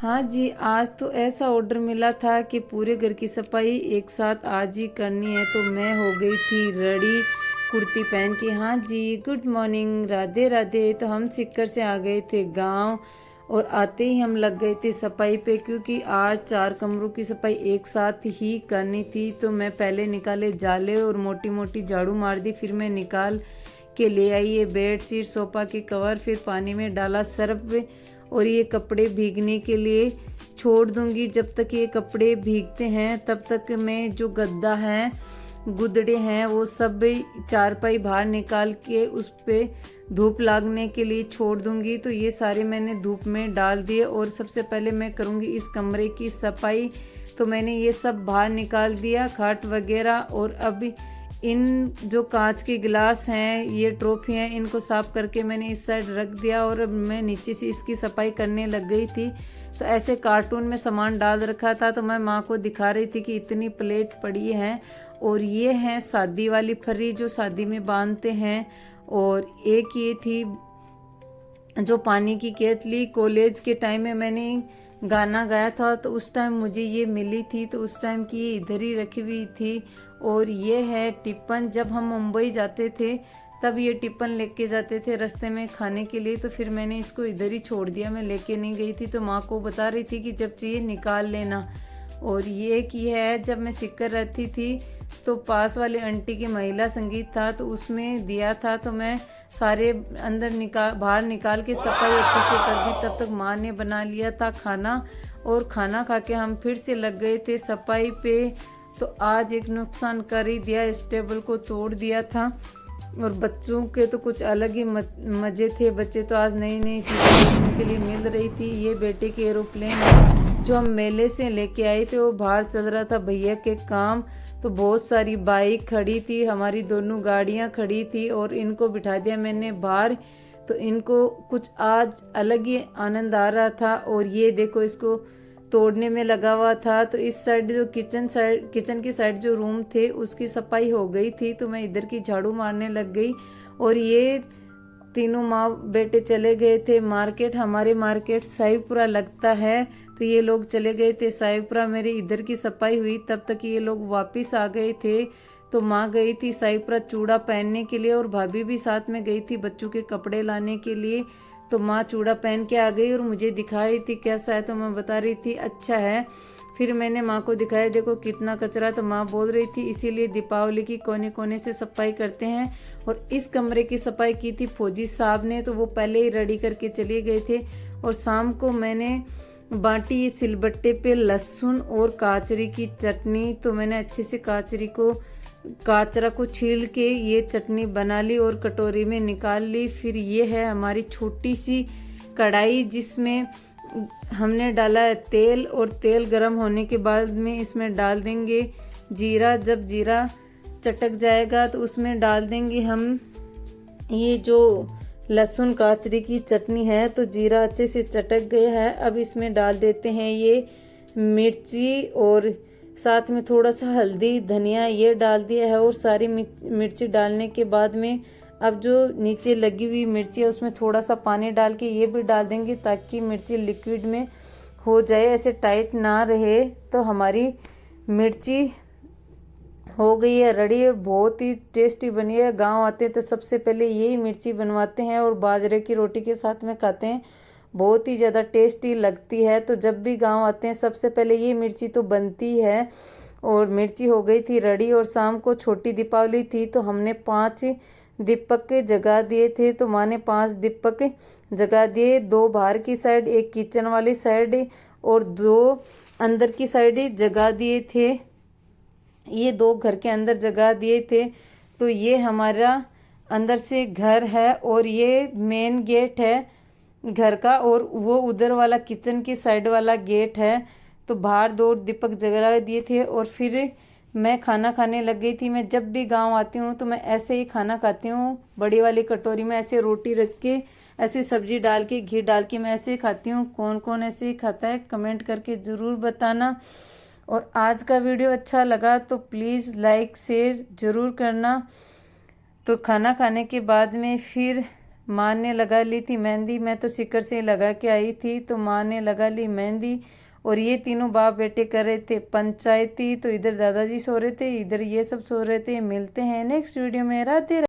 हाँ जी, आज तो ऐसा ऑर्डर मिला था कि पूरे घर की सफाई एक साथ आज ही करनी है, तो मैं हो गई थी रेडी कुर्ती पहन के। हाँ जी, गुड मॉर्निंग, राधे राधे। तो हम सिक्कर से आ गए थे गांव और आते ही हम लग गए थे सफाई पे, क्योंकि आज 4 कमरों की सफाई एक साथ ही करनी थी। तो मैं पहले निकाले जाले और मोटी मोटी झाड़ू मार दी, फिर मैं निकाल के ले आई ये बेड शीट, सोफा के कवर, फिर पानी में डाला सर्फ और ये कपड़े भीगने के लिए छोड़ दूंगी। जब तक ये कपड़े भीगते हैं तब तक मैं जो गद्दा है, गुदड़े हैं, वो सब चारपाई बाहर निकाल के उस पे धूप लागने के लिए छोड़ दूंगी। तो ये सारे मैंने धूप में डाल दिए और सबसे पहले मैं करूंगी इस कमरे की सफाई। तो मैंने ये सब बाहर निकाल दिया, खाट वगैरह। और अब इन जो कांच के गिलास हैं, ये ट्रॉफी हैं, इनको साफ करके मैंने इस साइड रख दिया और अब मैं नीचे से इसकी सफाई करने लग गई थी। तो ऐसे कार्टून में सामान डाल रखा था, तो मैं माँ को दिखा रही थी कि इतनी प्लेट पड़ी है। और ये है शादी वाली फर्री जो शादी में बांधते हैं। और एक ये थी जो पानी की केतली, कॉलेज के टाइम में मैंने गाना गाया था तो उस टाइम मुझे ये मिली थी, तो उस टाइम की ये इधर ही रखी हुई थी। और ये है टिफिन, जब हम मुंबई जाते थे तब ये टिफिन लेके जाते थे रास्ते में खाने के लिए। तो फिर मैंने इसको इधर ही छोड़ दिया, मैं लेके नहीं गई थी। तो माँ को बता रही थी कि जब चाहिए निकाल लेना। और ये की है, जब मैं सिक्कर रहती थी तो पास वाले आंटी की महिला संगीत था तो उसमें दिया था, तो मैं सारे अंदर बाहर निकाल के सफाई अच्छे से कर दी। तब तक माँ ने बना लिया था खाना और खाना खा के हम फिर से लग गए थे सफाई पे। तो आज एक नुकसान कर ही दिया, इस टेबल को तोड़ दिया था। और बच्चों के तो कुछ अलग ही मजे थे, बच्चे तो आज नई नई चीज़ें देखने के लिए मिल रही थी। ये बेटे के एरोप्लेन जो हम मेले से लेके आए थे, वो बाहर चल रहा था भैया के काम। तो बहुत सारी बाइक खड़ी थी, हमारी दोनों गाड़ियां खड़ी थी और इनको बिठा दिया मैंने बाहर। तो इनको कुछ आज अलग ही आनंद आ रहा था। और ये देखो, इसको तोड़ने में लगा हुआ था। तो इस साइड जो किचन की साइड जो रूम थे उसकी सफाई हो गई थी, तो मैं इधर की झाड़ू मारने लग गई। और ये तीनों माँ बेटे चले गए थे मार्केट, हमारे मार्केट साहिबपुरा लगता है। तो ये लोग चले गए थे साहिबपुरा, मेरी इधर की सफाई हुई तब तक ये लोग वापस आ गए थे। तो माँ गई थी साहिबपुरा चूड़ा पहनने के लिए और भाभी भी साथ में गई थी बच्चों के कपड़े लाने के लिए। तो माँ चूड़ा पहन के आ गई और मुझे दिखा रही थी कैसा है, तो मैं बता रही थी अच्छा है। फिर मैंने माँ को दिखाया, देखो कितना कचरा। तो माँ बोल रही थी इसीलिए दीपावली की कोने कोने से सफाई करते हैं। और इस कमरे की सफाई की थी फौजी साहब ने, तो वो पहले ही रेडी करके चले गए थे। और शाम को मैंने बाटी सिलबट्टे पे लहसुन और काचरी की चटनी। तो मैंने अच्छे से काचरा को छील के ये चटनी बना ली और कटोरी में निकाल ली। फिर ये है हमारी छोटी सी कढ़ाई जिसमें हमने डाला है तेल, और तेल गरम होने के बाद में इसमें डाल देंगे जीरा। जब जीरा चटक जाएगा तो उसमें डाल देंगे हम ये जो लहसुन काचरी की चटनी है। तो जीरा अच्छे से चटक गया है, अब इसमें डाल देते हैं ये मिर्ची और साथ में थोड़ा सा हल्दी, धनिया ये डाल दिया है। और सारी मिर्ची डालने के बाद में अब जो नीचे लगी हुई मिर्ची है उसमें थोड़ा सा पानी डाल के ये भी डाल देंगे ताकि मिर्ची लिक्विड में हो जाए, ऐसे टाइट ना रहे। तो हमारी मिर्ची हो गई है रेडी और बहुत ही टेस्टी बनी है। गांव आते हैं तो सबसे पहले यही मिर्ची बनवाते हैं और बाजरे की रोटी के साथ में खाते हैं, बहुत ही ज़्यादा टेस्टी लगती है। तो जब भी गांव आते हैं सबसे पहले ये मिर्ची तो बनती है। और मिर्ची हो गई थी रेडी। और शाम को छोटी दीपावली थी तो हमने 5 दीपक जगा दिए थे। तो माँ ने 5 दीपक जगा दिए, 2 बाहर की साइड, 1 किचन वाली साइड और 2 अंदर की साइड जगा दिए थे। ये 2 घर के अंदर जगा दिए थे। तो ये हमारा अंदर से घर है और ये मेन गेट है घर का, और वो उधर वाला किचन की साइड वाला गेट है। तो बाहर 2 दीपक जला दिए थे और फिर मैं खाना खाने लग गई थी। मैं जब भी गांव आती हूँ तो मैं ऐसे ही खाना खाती हूँ, बड़ी वाली कटोरी में ऐसे रोटी रख के, ऐसे सब्जी डाल के, घी डाल के मैं ऐसे ही खाती हूँ। कौन कौन ऐसे ही खाता है कमेंट करके ज़रूर बताना। और आज का वीडियो अच्छा लगा तो प्लीज़ लाइक शेयर ज़रूर करना। तो खाना खाने के बाद में फिर माँ ने लगा ली थी मेहंदी, मैं तो सिक्कर से ही लगा के आई थी। तो माँ ने लगा ली मेहंदी और ये तीनों बाप बेटे कर रहे थे पंचायती। तो इधर दादाजी सो रहे थे, इधर ये सब सो रहे थे। मिलते हैं नेक्स्ट वीडियो में। राधे।